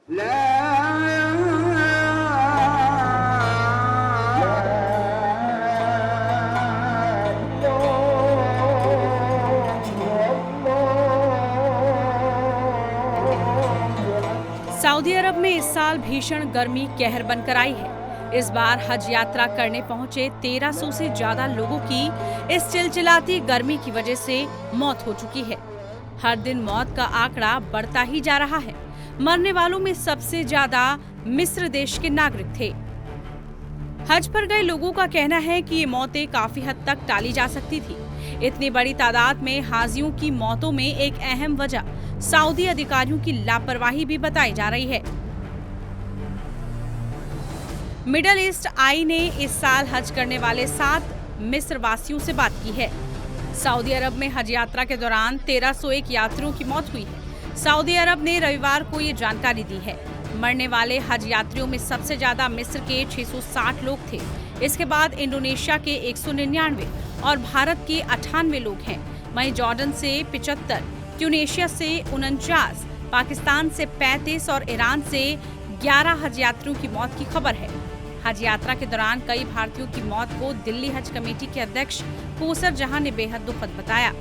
Saudi अरब में इस साल भीषण गर्मी कहर बनकर आई है। इस बार हज यात्रा करने पहुंचे 1300 से ज्यादा लोगों की इस चिलचिलाती गर्मी की वजह से मौत हो चुकी है। हर दिन मौत का आंकड़ा बढ़ता ही जा रहा है। मरने वालों में सबसे ज्यादा मिस्र देश के नागरिक थे। हज पर गए लोगों का कहना है कि ये मौतें काफी हद तक टाली जा सकती थी। इतनी बड़ी तादाद में हाजियों की मौतों में एक अहम वजह सऊदी अधिकारियों की लापरवाही भी बताई जा रही है। मिडल ईस्ट आई ने इस साल हज करने वाले 7 मिस्र वासियों से बात की है। सऊदी अरब में हज यात्रा के दौरान 1301 यात्रियों की मौत हुई है। सऊदी अरब ने रविवार को ये जानकारी दी है। मरने वाले हज यात्रियों में सबसे ज्यादा मिस्र के 660 लोग थे। इसके बाद इंडोनेशिया के 199 और भारत के 98 लोग हैं। वहीं जॉर्डन से 75, ट्यूनेशिया से 49, पाकिस्तान से 35 और ईरान से 11 हज यात्रियों की मौत की खबर है। हज यात्रा के दौरान कई भारतीयों की मौत को दिल्ली हज कमेटी के अध्यक्ष कोसर जहां ने बेहद दुखद बताया।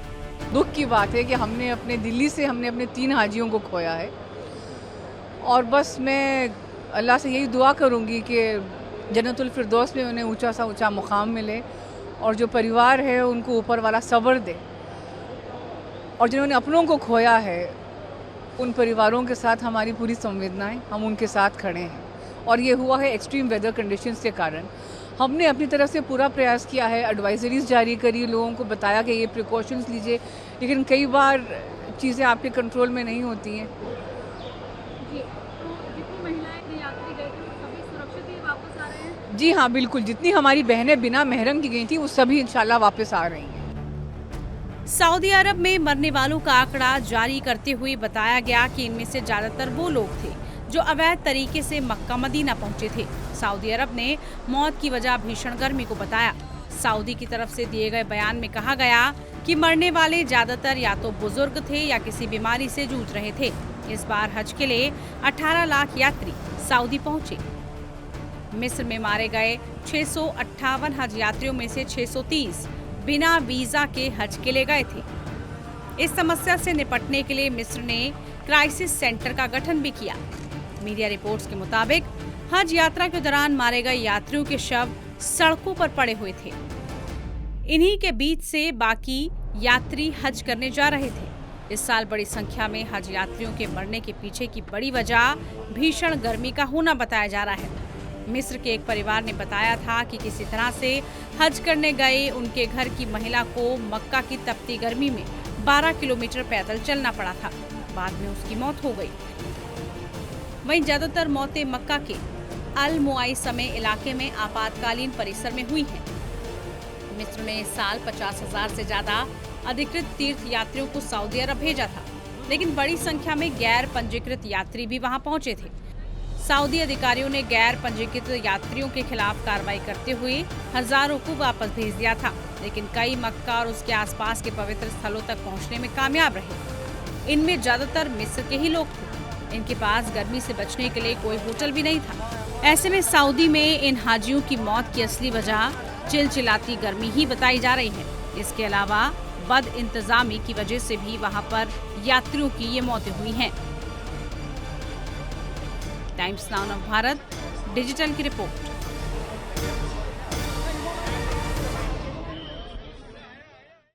दुख की बात है कि हमने अपने 3 हाजियों को खोया है और बस मैं अल्लाह से यही दुआ करूंगी कि जन्नतुल फिरदौस में उन्हें ऊंचा मुकाम मिले और जो परिवार है उनको ऊपर वाला सब्र दे, और जिन्होंने अपनों को खोया है उन परिवारों के साथ हमारी पूरी संवेदनाएं, हम उनके साथ खड़े हैं। और ये हुआ है एक्सट्रीम वेदर कंडीशंस के कारण। हमने अपनी तरफ से पूरा प्रयास किया है, एडवाइजरीज जारी करी, लोगों को बताया कि ये प्रिकॉशंस लीजिए, लेकिन कई बार चीज़ें आपके कंट्रोल में नहीं होती हैं। जी हाँ, बिल्कुल, जितनी हमारी बहनें बिना महरम की गई थी वो सभी इंशाल्लाह वापस आ रही हैं। सऊदी अरब में मरने वालों का आंकड़ा जारी करते हुए बताया गया कि इनमें से ज्यादातर वो लोग थे जो अवैध तरीके से मक्का मदीना पहुंचे थे। सऊदी अरब ने मौत की वजह भीषण गर्मी को बताया। सऊदी की तरफ से दिए गए बयान में कहा गया कि मरने वाले ज्यादातर या तो बुजुर्ग थे या किसी बीमारी से जूझ रहे थे। इस बार हज के लिए 18 लाख यात्री सऊदी पहुंचे। मिस्र में मारे गए 658 हज यात्रियों में से 630 बिना वीजा के हज के लिए गए थे। इस समस्या से निपटने के लिए मिस्र ने क्राइसिस सेंटर का गठन भी किया। मीडिया रिपोर्ट्स के मुताबिक हज यात्रा के दौरान मारे गए यात्रियों के शव सड़कों पर पड़े हुए थे। इन्हीं के बीच से बाकी यात्री हज करने जा रहे थे। इस साल बड़ी संख्या में हज यात्रियों के मरने के पीछे की बड़ी वजह भीषण गर्मी का होना बताया जा रहा है। मिस्र के एक परिवार ने बताया था कि किसी तरह से हज करने गए उनके घर की महिला को मक्का की तपती गर्मी में 12 किलोमीटर पैदल चलना पड़ा था। बाद में उसकी मौत हो गई। वहीं ज्यादातर मौतें मक्का के अल मुआइसमे इलाके में आपातकालीन परिसर में हुई हैं। मिस्र ने इस साल 50,000 से ज्यादा अधिकृत तीर्थ यात्रियों को सऊदी अरब भेजा था, लेकिन बड़ी संख्या में गैर पंजीकृत यात्री भी वहां पहुंचे थे। सऊदी अधिकारियों ने गैर पंजीकृत यात्रियों के खिलाफ कार्रवाई करते हुए हजारों को वापस भेज दिया था, लेकिन कई मक्का और उसके आसपास के पवित्र स्थलों तक पहुंचने में कामयाब रहे। इनमें ज्यादातर मिस्र के ही लोग थे। इनके पास गर्मी से बचने के लिए कोई होटल भी नहीं था। ऐसे में सऊदी में इन हाजियों की मौत की असली वजह चिलचिलाती गर्मी ही बताई जा रही है। इसके अलावा बद इंतजामी की वजह से भी वहां पर यात्रियों की ये मौतें हुई हैं। Times now of Bharat digital की रिपोर्ट।